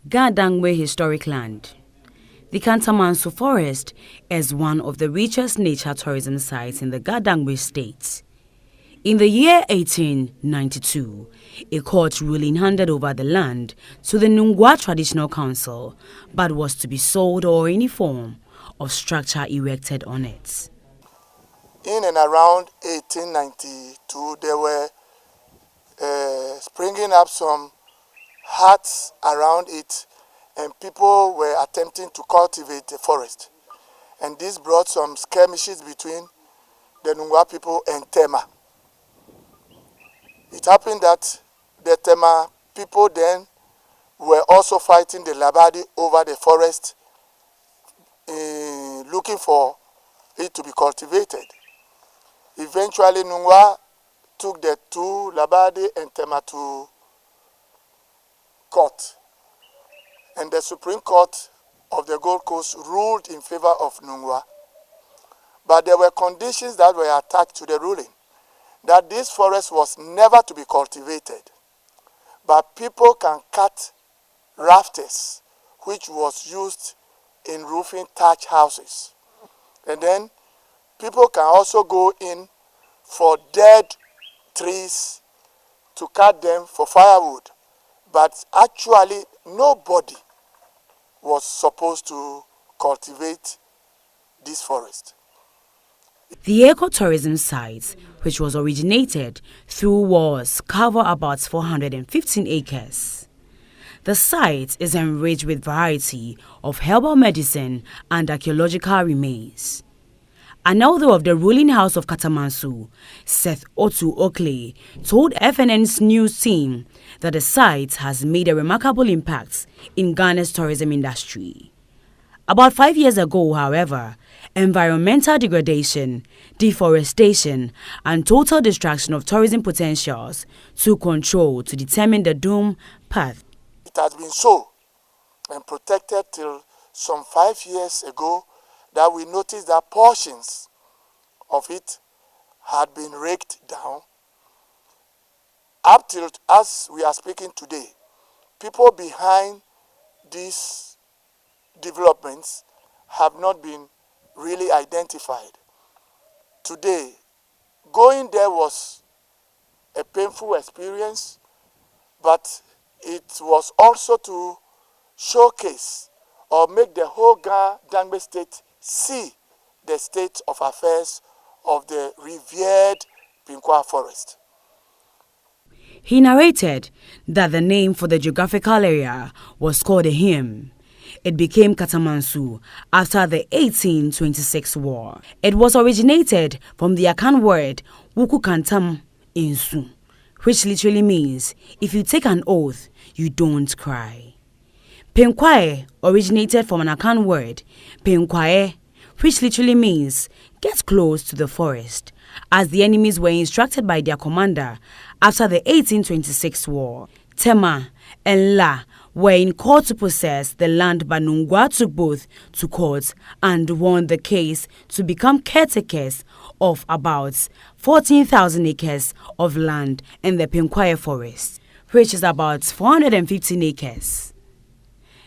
GaDangbe Historic Land. The Kantamanso Forest is one of the richest nature tourism sites in the GaDangbe state. In the year 1892, a court ruling handed over the land to the Nungua Traditional Council, but was to be sold or any form of structure erected on it. In and around 1892, there were springing up some huts around it, and people were attempting to cultivate the forest. And this brought some skirmishes between the Nungua people and Tema. It happened that the Tema people then were also fighting the Labadi over the forest, looking for it to be cultivated. Eventually, Nungua took the two, Labadi and Tema, to court. And the Supreme Court of the Gold Coast ruled in favor of Nungua. But there were conditions that were attached to the ruling, that this forest was never to be cultivated, but people can cut rafters, which was used in roofing thatch houses. And then people can also go in for dead trees to cut them for firewood. But actually, nobody was supposed to cultivate this forest. The ecotourism site, which was originated through walls, cover about 415 acres. The site is enriched with variety of herbal medicine and archaeological remains. An elder of the ruling house of Katamanso, Seth Otu Okley, told FNN's news team that the site has made a remarkable impact in Ghana's tourism industry. About 5 years ago, however, environmental degradation, deforestation, and total destruction of tourism potentials took control to determine the doomed path. It has been so and protected till some 5 years ago that we noticed that portions of it had been raked down. Up till as we are speaking today, people behind these developments have not been really identified. Today, going there was a painful experience, but it was also to showcase or make the whole GaDangbe state see the state of affairs of the revered Pinkwa forest. He narrated that the name for the geographical area was called a hymn. It became Katamanso after the 1826 war. It was originated from the Akan word Wuku Kantam Insu, which literally means if you take an oath, you don't cry. Penkwae originated from an Akan word Penkwae, which literally means get close to the forest, as the enemies were instructed by their commander after the 1826 war. Tema and La were in court to possess the land, but Nungua took both to court and won the case to become caretakers of about 14,000 acres of land in the Penkwae forest, which is about 415 acres.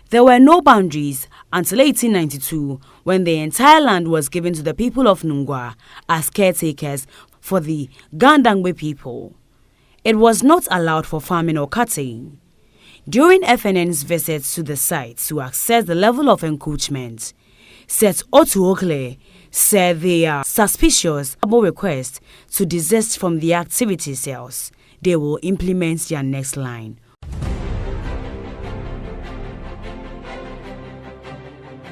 There were no boundaries until 1892, when the entire land was given to the people of Nungua as caretakers for the GaDangbe people. It was not allowed for farming or cutting. During FNN's visits to the site to assess the level of encroachment, Seth Otuokle said they are suspicious about requests to desist from the activity cells. They will implement their next line